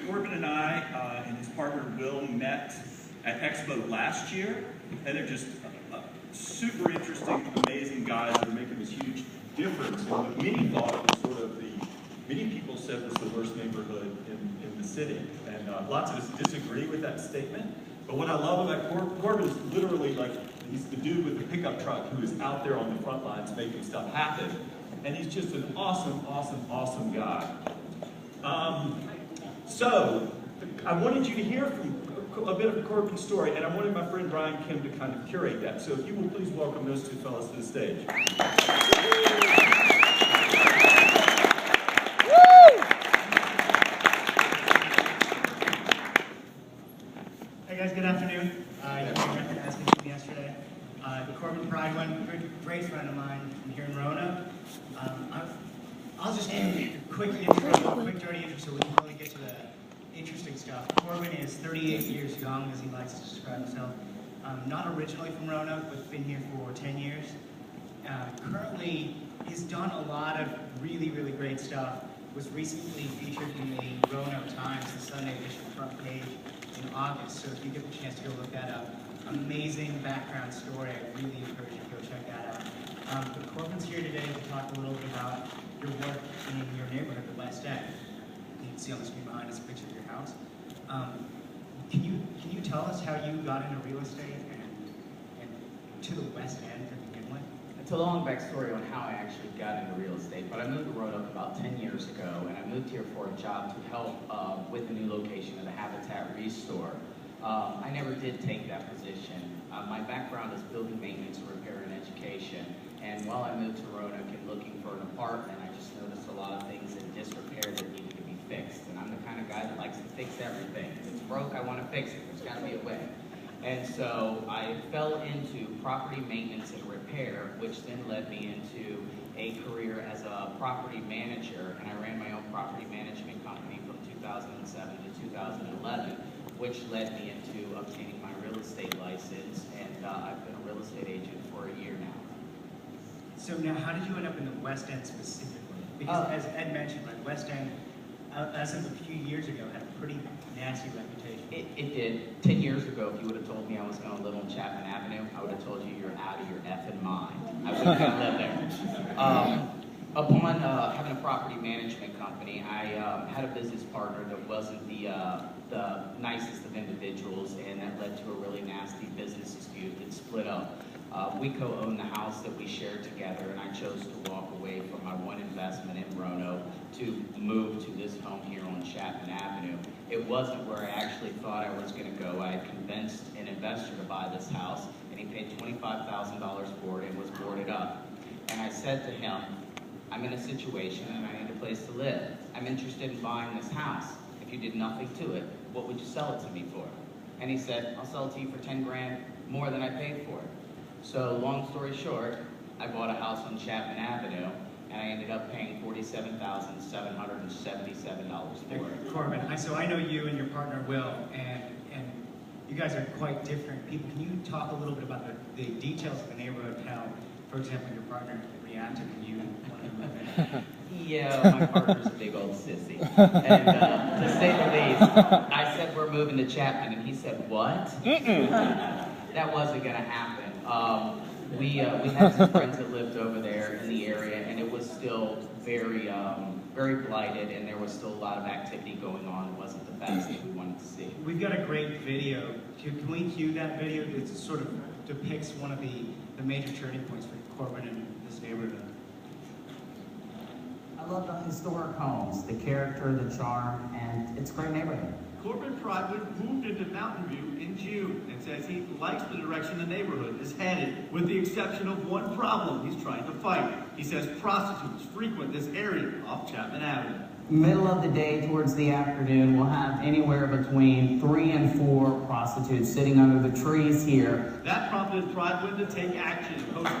Corbin and I and his partner Will met at Expo last year, and they're just super interesting, amazing guys. They're making this huge difference in what many thought was sort of many people said was the worst neighborhood in the city. And lots of us disagree with that statement. But what I love about Corbin is literally like, he's the dude with the pickup truck who is out there on the front lines making stuff happen. And he's just an awesome, awesome, awesome guy. So, I wanted you to hear from a bit of Corbin's story, and I wanted my friend Brian Kim to kind of curate that. So if you will please welcome those two fellas to the stage. Hey guys, good afternoon. You were asking me yesterday. Corbin Pride, one great friend of mine from here in Roanoke. I'll just give you a quick intro, quick dirty intro, so we can really get to the interesting stuff. Corbin is 38 years young, as he likes to describe himself. Not originally from Roanoke, but been here for 10 years. Currently, he's done a lot of really, really great stuff. Was recently featured in the Roanoke Times, the Sunday edition front page, in August. So if you get the chance to go look that up, amazing background story. I really encourage you to go check that out. But Corbin's here today to talk a little bit about your work in your neighborhood, the West End. You can see on the screen behind us a picture of your house. Can you tell us how you got into real estate and to the West End to begin with? It's a long backstory on how I actually got into real estate, but I moved to Roanoke about 10 years ago, and I moved here for a job to help with the new location of the Habitat Restore. I never did take that position. My background is building maintenance, repair, and education, and while I moved to Roanoke and looking for an apartment, I just noticed a lot of things in disrepair that needed to be fixed, and I'm the kind of guy that likes to fix everything. If it's broke, I want to fix it. There's got to be a way. And so I fell into property maintenance and repair, which then led me into a career as a property manager, and I ran my own property management company from 2007 to 2011, which led me into obtaining my real estate license, and I've been a real estate agent for a year now. So now, how did you end up in the West End specifically? Because as Ed mentioned, like West End, as of a few years ago, had a pretty nasty reputation. It did. 10 years ago, if you would have told me I was going to live on Chapman Avenue, I would have told you you're out of your effing mind. I wouldn't have lived there. Upon having a property management company, I had a business partner that wasn't the nicest of individuals, and that led to a really nasty business dispute that split up. We co-owned the house that we shared together, and I chose to walk away from my one investment in Roanoke to move to this home here on Chapman Avenue. It wasn't where I actually thought I was going to go. I had convinced an investor to buy this house, and he paid $25,000 for it and was boarded up. And I said to him, I'm in a situation and I need a place to live. I'm interested in buying this house. If you did nothing to it, what would you sell it to me for? And he said, I'll sell it to you for 10 grand more than I paid for it. So long story short, I bought a house on Chapman Avenue, and I ended up paying $47,777 for it. Corbin, so I know you and your partner Will, and you guys are quite different people. Can you talk a little bit about the details of the neighborhood, how, for example, your partner reacted when you wanted to move in? Yeah, my partner's a big old sissy. And to say the least, I said we're moving to Chapman, and he said, what? That wasn't going to happen. We had some friends that lived over there in the area, and it was still very, very blighted, and there was still a lot of activity going on. It wasn't the best that we wanted to see. We've got a great video. Can we cue that video? It sort of depicts one of the major turning points for Corbin and this neighborhood. I love the historic homes, the character, the charm, and it's a great neighborhood. Corbin Prywood moved into Mountain View in June and says he likes the direction the neighborhood is headed, with the exception of one problem he's trying to fight. He says prostitutes frequent this area off Chapman Avenue. Middle of the day towards the afternoon, we'll have anywhere between 3 and 4 prostitutes sitting under the trees here. That prompted Prywood to take action and post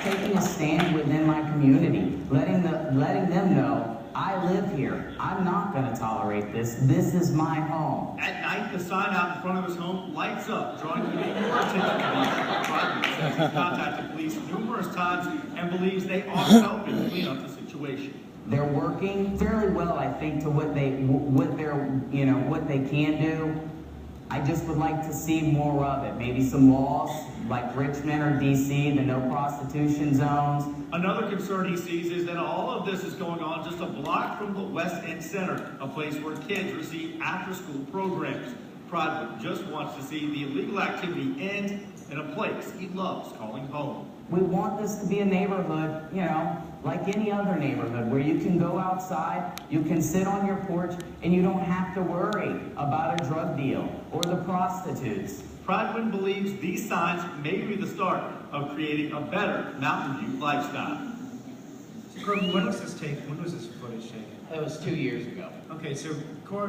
taking a stand within my community, letting them know I live here. I'm not going to tolerate this. This is my home. At night, the sign out in front of his home lights up, drawing even more attention to Prywood says he's contacted police numerous times and believes they ought to help him clean up the situation. situation. They're working fairly well, I think, to what they can do. I just would like to see more of it. Maybe some laws like Richmond or DC, the no prostitution zones. Another concern he sees is that all of this is going on just a block from the West End Center, a place where kids receive after-school programs. Prodwood just wants to see the illegal activity end in a place he loves calling home. We want this to be a neighborhood, like any other neighborhood, where you can go outside, you can sit on your porch, and you don't have to worry about a drug deal or the prostitutes. Prodwood believes these signs may be the start of creating a better Mountain View lifestyle. So Corbin, when was this footage taken? That was 2 years ago. Okay, so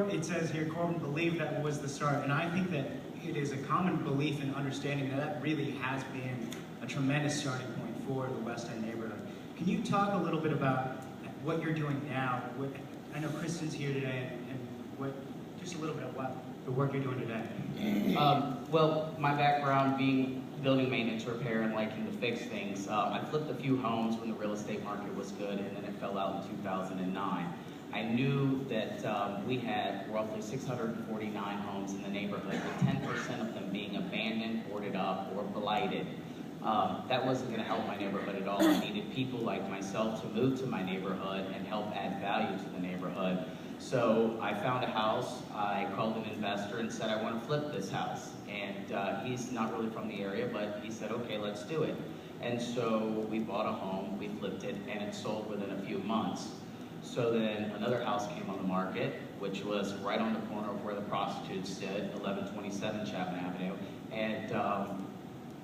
it says here Corbin believed that was the start, and I think that it is a common belief and understanding that that really has been a tremendous starting point for the West End neighborhood. Can you talk a little bit about what you're doing now? I know Kristen's here today, and just a little bit of what the work you're doing today. Well, my background being building maintenance, repair, and liking to fix things. I flipped a few homes when the real estate market was good, and then it fell out in 2009. I knew that we had roughly 649 homes in the neighborhood, with 10% of them being abandoned, boarded up, or blighted. That wasn't going to help my neighborhood at all. I needed people like myself to move to my neighborhood and help add value to the neighborhood. So I found a house, I called an investor and said, I want to flip this house. And he's not really from the area, but he said, okay, let's do it. And so we bought a home, we flipped it, and it sold within a few months. So then another house came on the market, which was right on the corner of where the prostitutes stood, 1127 Chapman Avenue. And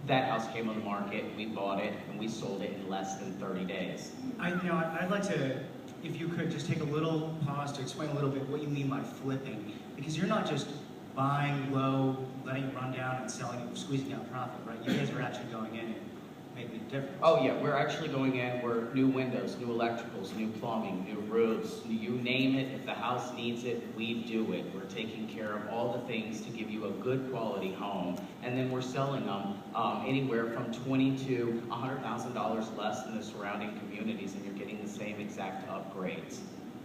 that house came on the market, we bought it, and we sold it in less than 30 days. I'd like to, if you could just take a little pause to explain a little bit what you mean by flipping, because you're not just buying low, letting it run down and selling it, squeezing out profit, right? You guys are actually going in and making a difference. Oh yeah, we're actually going in, we're new windows, new electricals, new plumbing, new roofs, you name it. If the house needs it, we do it. We're taking care of all the things to give you a good quality home, and then we're selling them anywhere from $20,000 to $100,000 less than the surrounding communities, and you're getting the same exact upgrades.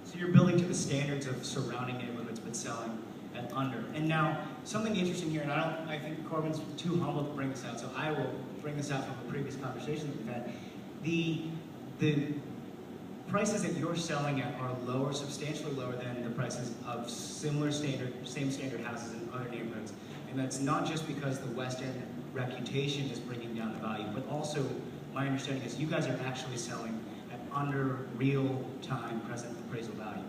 So you're building to the standards of surrounding neighborhoods, but selling at under. And now, something interesting here, and I think Corbin's too humble to bring this out, so I will bring this out from a previous conversation that we've had. The prices that you're selling at are lower, substantially lower than the prices of same standard houses in other neighborhoods. And that's not just because the West End reputation is bringing down the value, but also my understanding is you guys are actually selling at under real-time present appraisal value.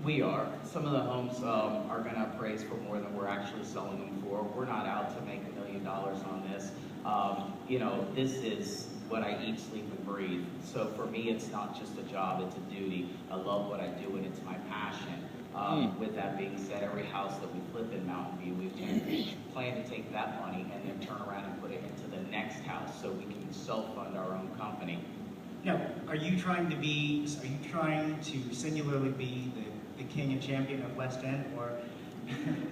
We are. Some of the homes are going to appraise for more than we're actually selling them for. We're not out to make $1 million on this. This is what I eat, sleep, and breathe. So for me, it's not just a job, it's a duty. I love what I do, and it's my passion. With that being said, every house that we flip in Mountain View, we plan to take that money and then turn around and put it into the next house so we can self-fund our own company. Now, are you trying to singularly be the king and champion of West End, or?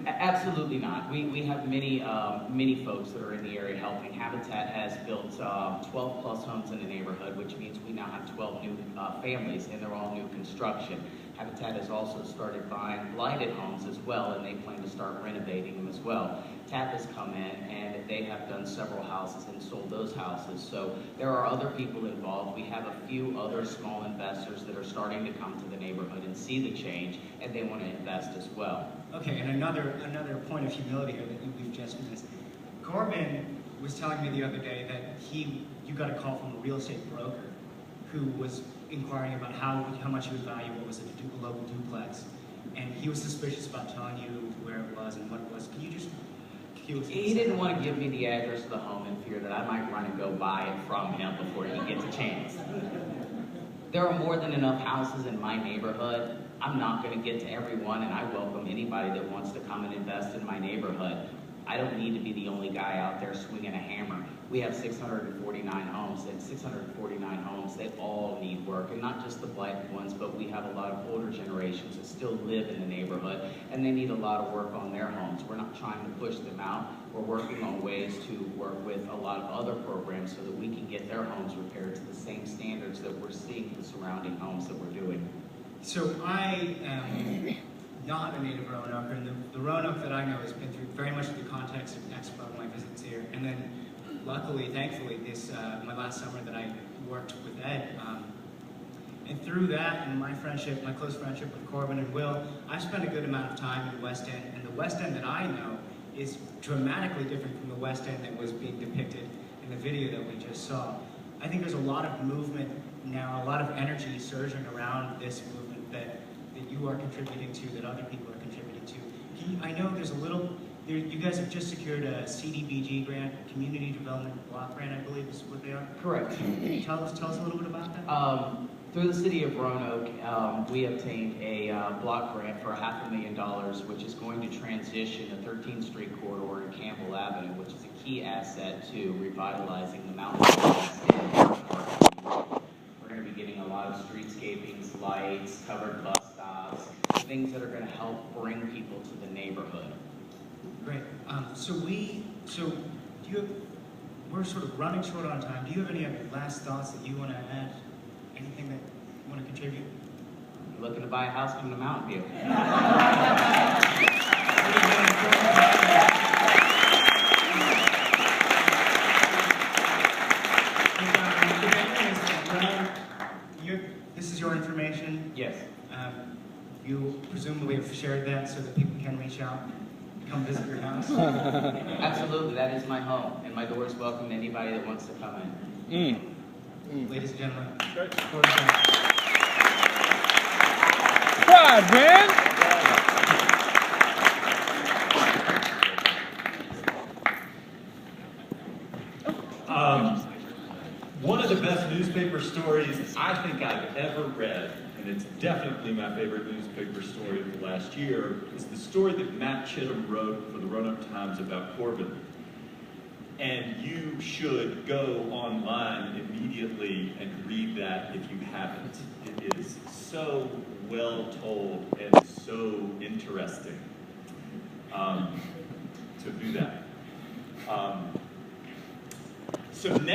Absolutely not. We have many folks that are in the area helping. Habitat has built 12 plus homes in the neighborhood, which means we now have 12 new families, and they're all new construction. Habitat has also started buying blighted homes as well, and they plan to start renovating them as well. TAP has come in, and they have done several houses and sold those houses. So there are other people involved. We have a few other small investors that are starting to come to the neighborhood and see the change, and they want to invest as well. Okay, and another point of humility here that we've just missed. Corbin was telling me the other day that you got a call from a real estate broker who was inquiring about how much he would value what was a local duplex, and he was suspicious about telling you where it was and what it was. Can you just? He didn't want to give me the address of the home in fear that I might run and go buy it from him before he gets a chance. There are more than enough houses in my neighborhood. I'm not going to get to everyone, and I welcome anybody that wants to come and invest in my neighborhood. I don't need to be the only guy out there swinging a hammer. We have 649 homes, and 649 homes, they all need work, and not just the blighted ones, but we have a lot of older generations that still live in the neighborhood, and they need a lot of work on their homes. We're not trying to push them out. We're working on ways to work with a lot of other programs so that we can get their homes repaired to the same standards that we're seeing in the surrounding homes that we're doing. So I am not a native Roanoke, and the Roanoke that I know has been through very much the context of Expo, my visits here, and then luckily, thankfully, this my last summer that I worked with Ed, and through that and my friendship, my close friendship with Corbin and Will, I've spent a good amount of time in the West End, and the West End that I know is dramatically different from the West End that was being depicted in the video that we just saw. I think there's a lot of movement now, a lot of energy surging around this movement that you are contributing to, that other people are contributing to. I know there's a little, you guys have just secured a CDBG grant, Community Development Block Grant, I believe is what they are. Correct. Tell us a little bit about that. Through the city of Roanoke, we obtained a block grant for $500,000, which is going to transition the 13th Street corridor to Campbell Avenue, which is a key asset to revitalizing the mountain. We're going to be getting a lot of streetscapings, lights, covered bus stops, things that are going to help bring people to the neighborhood. Great. We're sort of running short on time. Do you have any other last thoughts that you want to add? Anything that you want to contribute? You're looking to buy a house, come to Mountain View. This is your information. Yes. You presumably have shared that so that people can reach out, come visit your house. Absolutely, that is my home, and my door is welcome to anybody that wants to come in. Ladies and gentlemen, Pride, man! One of the best newspaper stories I think I've ever read, and it's definitely my favorite newspaper story of the last year, is the story that Matt Chittum wrote for the Roanoke Times about Corbin. And you should go online immediately and read that if you haven't. It is so well told and so interesting to do that. So next